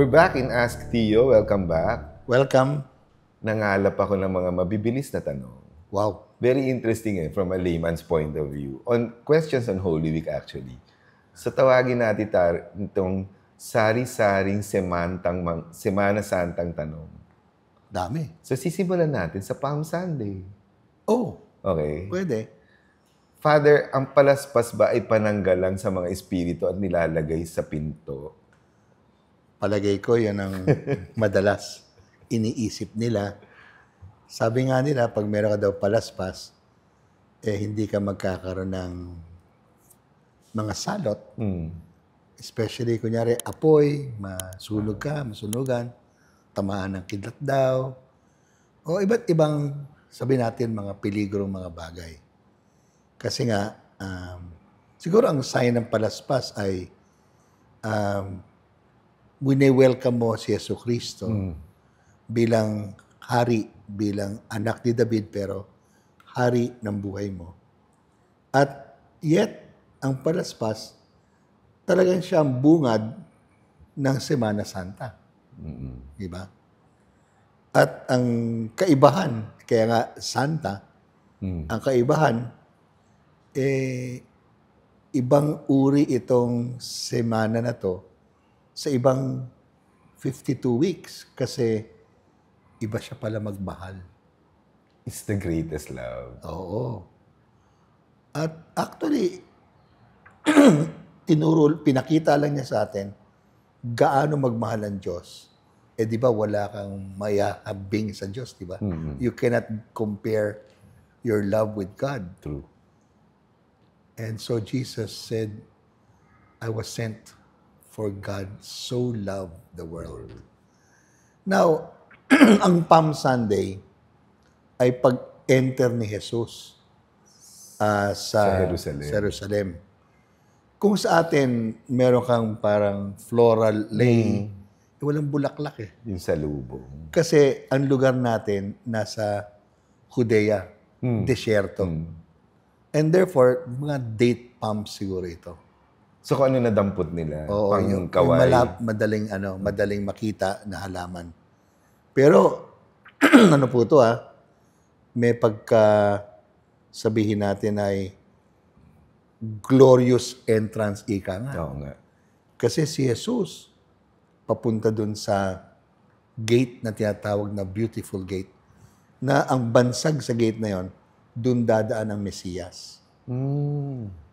We're back in Ask Tio. Welcome back. Welcome. Nangalap ako ng mga mabibilis na tanong. Wow. Very interesting from a layman's point of view. On questions on Holy Week actually. So tawagin natin itong sari-saring Semana Santang tanong. Dami. So sisimulan natin sa Palm Sunday. Oh, Okay. pwede. Father, ang palaspas ba ay pananggalang sa mga espiritu at nilalagay sa pinto? Palagay ko yan ang madalas iniisip nila. Sabi nga nila, pag meron ka daw palaspas, hindi ka magkakaroon ng mga salot. Especially, kunyari, apoy, masunog ka, masunugan, tamaan ng kidlat daw, o iba't ibang, sabi natin, mga peligrong mga bagay. Kasi nga, siguro ang sign ng palaspas ay wini-welcome mo si Jesucristo bilang hari, bilang anak ni David, pero hari ng buhay mo. At yet, ang palaspas, talagang siyang bungad ng Semana Santa. Diba? At ang kaibahan, kaya nga Santa, ang kaibahan, ibang uri itong semana na to sa ibang 52 weeks kasi iba siya pala magmahal. It's the greatest love. Oo. At actually, pinakita lang niya sa atin gaano magmahal ang Diyos. Di ba wala kang mayahabing sa Diyos, di ba? You cannot compare your love with God. True. And so Jesus said, I was sent for God so loved the world. Now, ang Palm Sunday ay pag-enter ni Jesus sa Jerusalem. Kung sa atin, meron kang parang floral lane, walang bulaklak eh. Yung salubong. Kasi ang lugar natin nasa Judea, desyerto. And therefore, mga date palms siguro ito. So kung ano nadampot nila? Oo, yung kaway. madaling makita na halaman. Pero, ano po ito may pagka sabihin natin ay glorious entrance ika nga. Oo nga. Kasi si Jesus, papunta dun sa gate na tinatawag na beautiful gate, na ang bansag sa gate na yon, dun dadaan ang Mesiyas.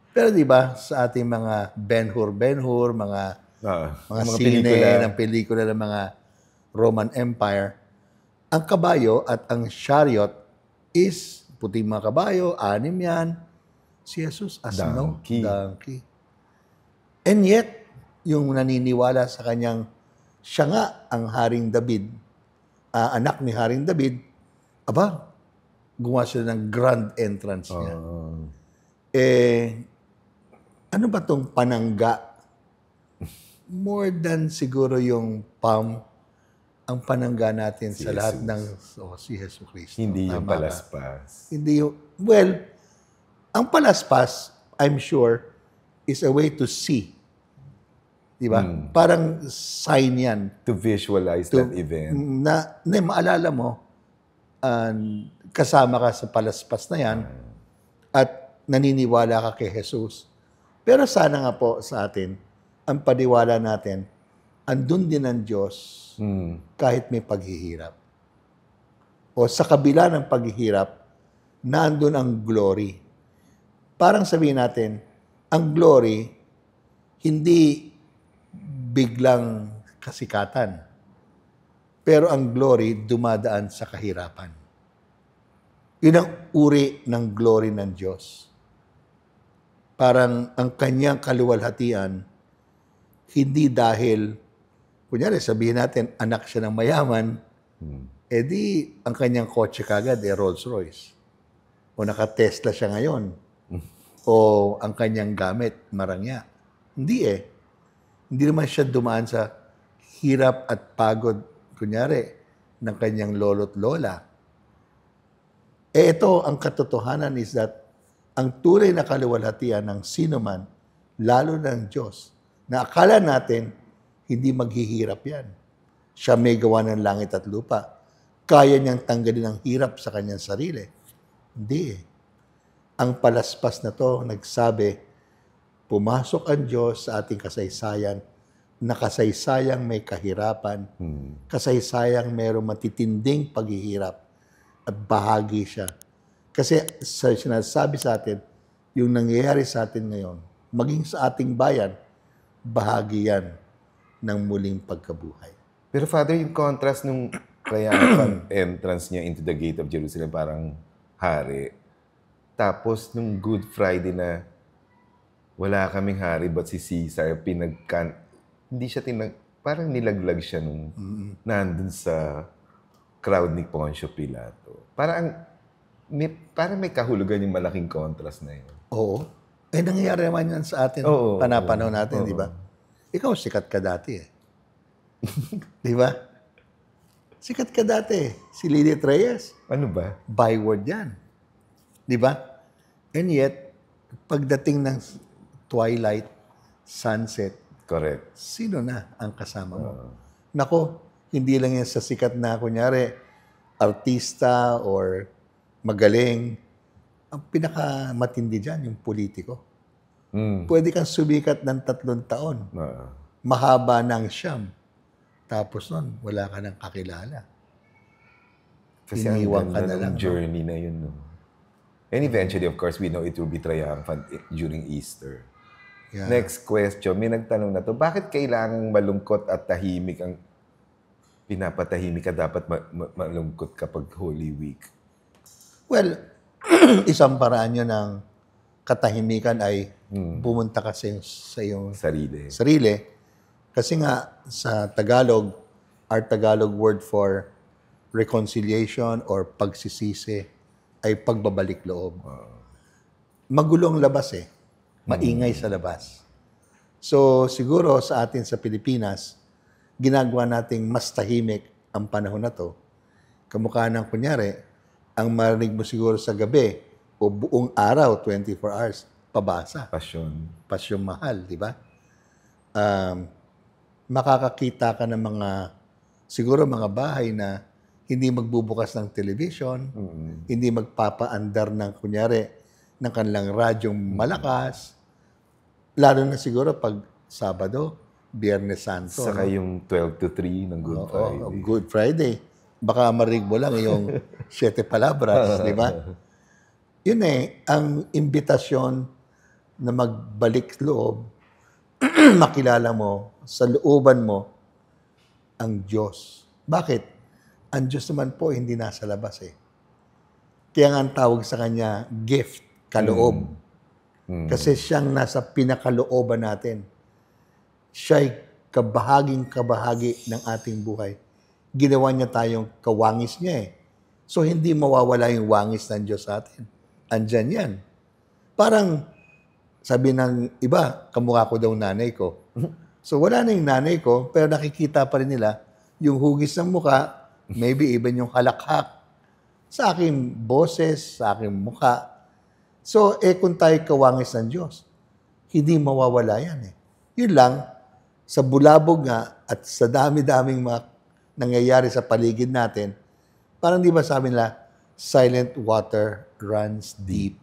Pero di ba sa ating mga Ben-Hur, mga sine ng pelikula ng mga Roman Empire, ang kabayo at ang chariot is puting mga kabayo, 6 yan. Si Jesus as donkey. And yet, yung naniniwala sa kanyang siya nga ang Haring David, anak ni Haring David, gumawa sila ng grand entrance niya. Ano ba tong panangga? More than siguro yung palm, ang panangga natin sa lahat ng si Jesucristo. Hindi yung palaspas. Hindi yung, ang palaspas, I'm sure, is a way to see. Diba? Parang sign yan. To visualize that event. Na maalala mo, kasama ka sa palaspas na yan, at naniniwala ka kay Jesus. Pero sana nga po sa atin, ang paniwala natin, andun din ang Diyos kahit may paghihirap. O sa kabila ng paghihirap, nandun ang glory. Parang sabihin natin, ang glory, hindi biglang kasikatan. Pero ang glory, dumadaan sa kahirapan. Yun ang uri ng glory ng Diyos. Parang ang kanyang kaluwalhatian, hindi dahil, kunyari sabihin natin, anak siya ng mayaman, di ang kanyang kotse kagad, Rolls Royce. O naka-Tesla siya ngayon. O ang kanyang gamit, marangya. Hindi Hindi naman siya dumaan sa hirap at pagod, kunyari, ng kanyang lolo't lola. Ito, ang katotohanan is that ang tunay na kaluwalhatian ng sino man, lalo ng Diyos, na akala natin hindi maghihirap yan. Siya may gawa ng langit at lupa. Kaya niyang tanggalin ang hirap sa kanyang sarili. Hindi eh. Ang palaspas na to, nagsabi, pumasok ang Diyos sa ating kasaysayan, na kasaysayang may kahirapan, kasaysayang mayroong matitinding paghihirap, at bahagi siya. Kasi sinasabi sa atin, yung nangyayari sa atin ngayon, maging sa ating bayan, bahagi yan ng muling pagkabuhay. Pero Father, yung contrast nung triumphant entrance niya into the gate of Jerusalem, parang hari. Tapos nung Good Friday na wala kaming hari but si Caesar, hindi siya parang nilaglag siya nung nandun sa crowd ni Poncio Pilato. Parang may kahulugan yung malaking contrast na yun. Oo. Eh, nangyayari naman yan sa atin. Panapanaw natin, di ba? Ikaw, sikat ka dati eh. Di ba? Sikat ka dati. Si Lilith Reyes. Ano ba? Byword yan. Di ba? And yet, pagdating ng twilight, sunset, correct, sino na ang kasama mo? Nako, hindi lang yan sa sikat na, kunyari, artista or magaling. Ang pinakamatindi dyan, yung politiko. Pwede kang sumikat ng 3 taon. Mahaba ng siyam. Tapos nun, wala ka nang kakilala. Kasi ang ganda ng journey na yun. No? And eventually, of course, we know it will be triumphant during Easter. Yeah. Next question, may nagtanong na to, bakit kailangang malungkot at tahimik ang pinapatahimik ka, dapat malungkot kapag Holy Week? Well, isang paraan yun ng katahimikan ay pumunta kasi sa iyong sarili. Kasi nga, sa Tagalog, our Tagalog word for reconciliation or pagsisisi ay pagbabalik loob. Magulong labas eh. Maingay sa labas. So, siguro sa atin sa Pilipinas, ginagawa nating mas tahimik ang panahon na to. Kamukha ng kunyari, ang marinig mo siguro sa gabi o buong araw, 24 hours, pabasa. Pasyon mahal, di ba? Makakakita ka ng siguro mga bahay na hindi magbubukas ng television, hindi magpapaandar ng, kunyari, ng kanilang radyong malakas, lalo na siguro pag Sabado, Biyernes Santo. Saka yung 12 to 3 ng Good Friday. Good Friday. Baka marinig mo lang yung 7 palabras, di ba? Yun eh, ang imbitasyon na magbalik loob, makilala mo, sa looban mo, ang Diyos. Bakit? Ang Diyos naman po hindi nasa labas eh. Kaya nga ang tawag sa Kanya, gift, kaloob. Kasi siyang nasa pinakalooban natin. Siya'y kabahaging-kabahagi ng ating buhay. Ginawa niya tayong kawangis niya eh. So, hindi mawawala yung wangis ng Diyos sa atin. Andyan yan. Parang, sabi ng iba, kamukha ko daw nanay ko. So, wala na yung nanay ko, pero nakikita pa rin nila yung hugis ng muka, maybe even yung halakhak, sa aking boses, sa aking muka. So, kung tayo kawangis ng Diyos, hindi mawawala yan eh. Yun lang, sa bulabog nga at sa dami-daming mga nangyayari sa paligid natin, parang di ba sabi nila, silent water runs deep.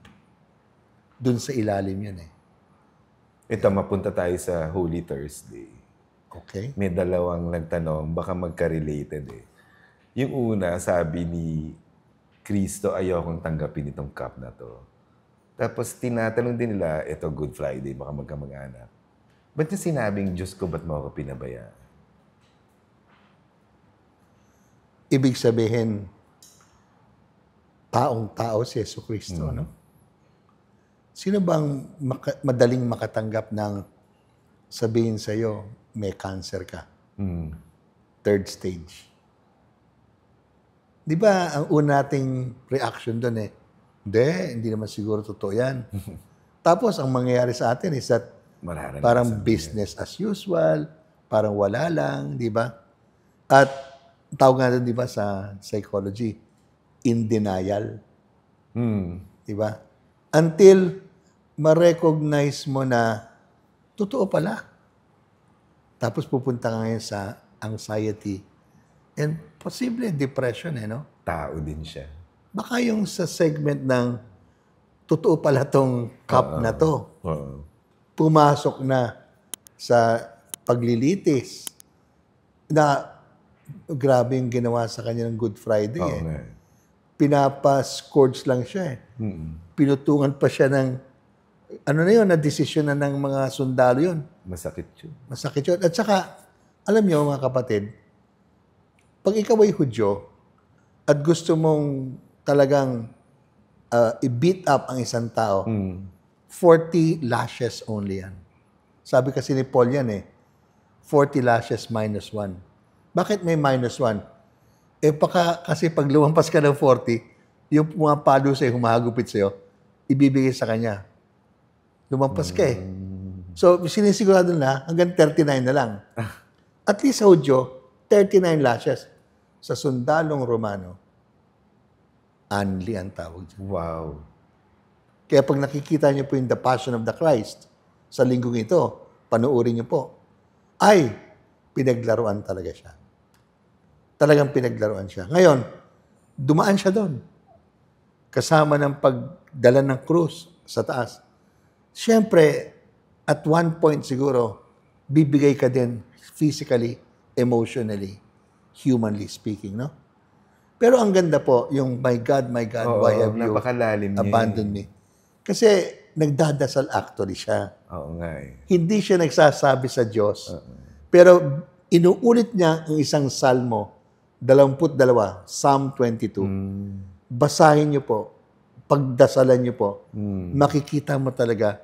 Dun sa ilalim yun eh. Ito, mapunta tayo sa Holy Thursday. Okay. May dalawang nagtanong, baka magka-related eh. Yung una, sabi ni Kristo, ayokong tanggapin itong cup na to. Tapos tinatanong din nila, ito Good Friday, baka magkamag-anak. Ba't niya sinabing, Diyos ko, ba't mo ako pinabayaan? Ibig sabihin, taong-tao si Yesu Kristo, no? Sino bang madaling makatanggap ng sabihin sa'yo, may cancer ka? 3rd stage. Di ba, ang una nating reaction doon eh, hindi naman siguro totoo yan. Tapos, ang mangyayari sa atin is that parang business as usual, parang wala lang, di ba? At tawag nga doon, di ba, sa psychology, in denial. Di ba? Until ma-recognize mo na totoo pala. Tapos pupunta ka ngayon sa anxiety and posible depression, no? Tao din siya. Baka yung sa segment ng totoo pala tong cup na to, Oo. pumasok na sa paglilitis na grabe yung ginawa sa kanya ng Good Friday. Oo nga. Pinapa-scourge lang siya. Pinutungan pa siya ng, ano na yun, na desisyon na ng mga sundalo yun. Masakit yun. Masakit yun. At saka, alam niyo mga kapatid, pag ikaw ay Hudyo at gusto mong talagang i-beat up ang isang tao, 40 lashes only yan. Sabi kasi ni Paul yan 40 lashes minus 1. Bakit may minus 1? Kasi pag lumampas ka ng 40, yung mga palo sa'yo, humahagupit sa'yo, ibibigay sa kanya. Lumampas ka So, sinisigurado na hanggang 39 na lang. At least sa Hudyo, 39 lashes. Sa sundalong Romano, anli ang tawag dyan. Wow. Kaya pag nakikita niyo po yung The Passion of the Christ sa linggong ito, panuorin niyo po, ay, pinaglaruan talaga siya. Talagang pinaglaruan siya. Ngayon, dumaan siya doon. Kasama ng pagdala ng krus sa taas. Siyempre, at one point siguro, bibigay ka din physically, emotionally, humanly speaking, no? Pero ang ganda po, yung my God, why have you napakalalim niya. abandoned me? Kasi nagdadasal actually siya. Oo nga Hindi siya nagsasabi sa Diyos. Pero inuulit niya ang isang salmo, 22, Psalm 22. Basahin niyo po, pagdasalan niyo po, makikita mo talaga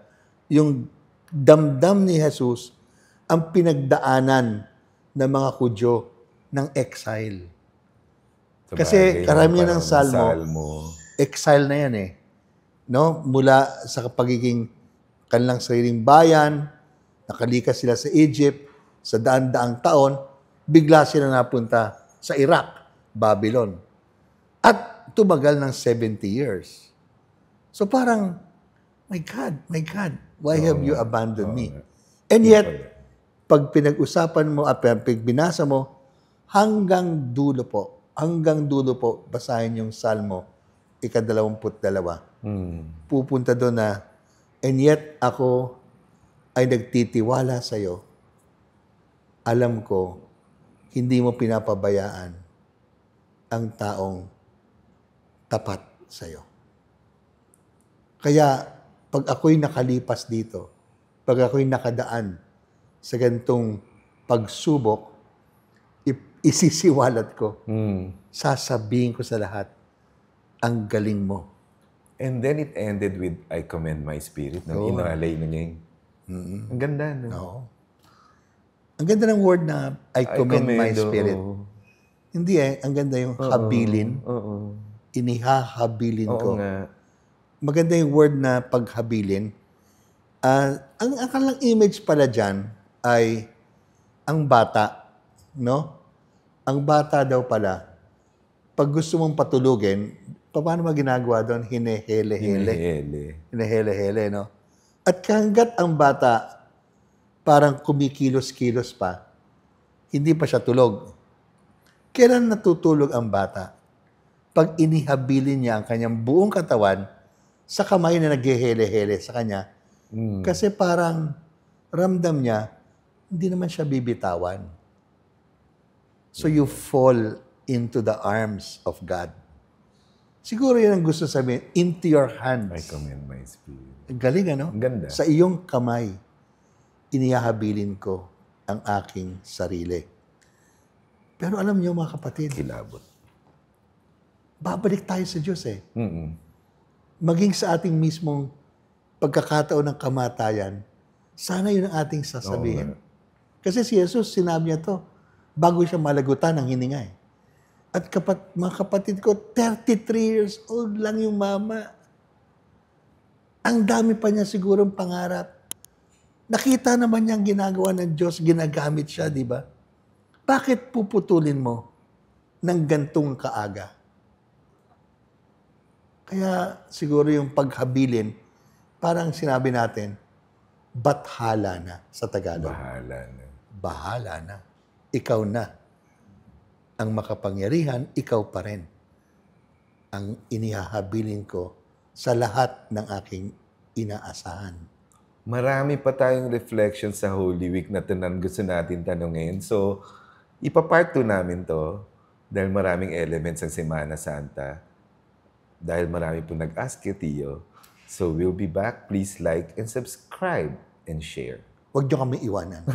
yung damdam ni Jesus ang pinagdaanan ng mga Hudyo ng exile. Kasi karamihan ng salmo, exile na yan No? Mula sa pagiging kanilang sariling bayan, nakalikas sila sa Egypt, sa daan-daang taon, bigla sila napunta sa Iraq, Babylon. At tumagal ng 70 years. So parang, my God, why have you abandoned me? And yet, pag pinag-usapan mo at pag binasa mo, hanggang dulo po, basahin yung Salmo, 22. Pupunta doon na, and yet ako ay nagtitiwala sa'yo. Alam ko, hindi mo pinapabayaan ang taong tapat sa'yo. Kaya, pag ako'y nakalipas dito, pag ako'y nakadaan sa ganitong pagsubok, isisiwalat ko, sasabihin ko sa lahat, ang galing mo. And then it ended with, I commend my spirit. Inalay na niya ang ganda, no? Oo. Ang ganda ng word na, I commend my spirit. Hindi ang ganda yung habilin. Inihahabilin ko. Nga. Maganda yung word na paghabilin. Ang akalang image pala dyan ay ang bata, no? Ang bata daw pala, pag gusto mong patulugin, paano mo ginagawa doon? Hinehele-hele, no? At hanggat ang bata parang kumikilos-kilos pa, hindi pa siya tulog. Kailan natutulog ang bata? Pag inihabilin niya ang kanyang buong katawan sa kamay na naghehele-hele sa kanya, kasi parang ramdam niya, hindi naman siya bibitawan. So you fall into the arms of God. Siguro yan ang gusto sabihin, into your hands. I commend my spirit. Ang galing, ano? Ang ganda. Sa iyong kamay, inihahabilin ko ang aking sarili. Pero alam niyo mga kapatid, Kilabot. babalik tayo sa Diyos Maging sa ating mismong pagkakataon ng kamatayan, sana yun ang ating sasabihin. Kasi si Jesus, sinabi niya to, bago siya malagutan ng hininga At mga kapatid ko, 33 years old lang yung mama. Ang dami pa niya sigurong pangarap. Nakita naman niya ang ginagawa ng Diyos, ginagamit siya, di ba? Bakit puputulin mo ng gantong kaaga? Kaya siguro yung paghabilin, parang sinabi natin, bathala na sa Tagalog. Bahala na. bahala na. Ikaw na. Ang makapangyarihan, ikaw pa rin. Ang inihahabilin ko sa lahat ng aking inaasahan. Marami pa tayong reflection sa Holy Week na gusto natin tanungin. So, ipapart 2 namin to dahil maraming elements ng Semana Santa. Dahil marami po nag-ask kay Tio. So, we'll be back. Please like and subscribe and share. Huwag niyo kami iwanan.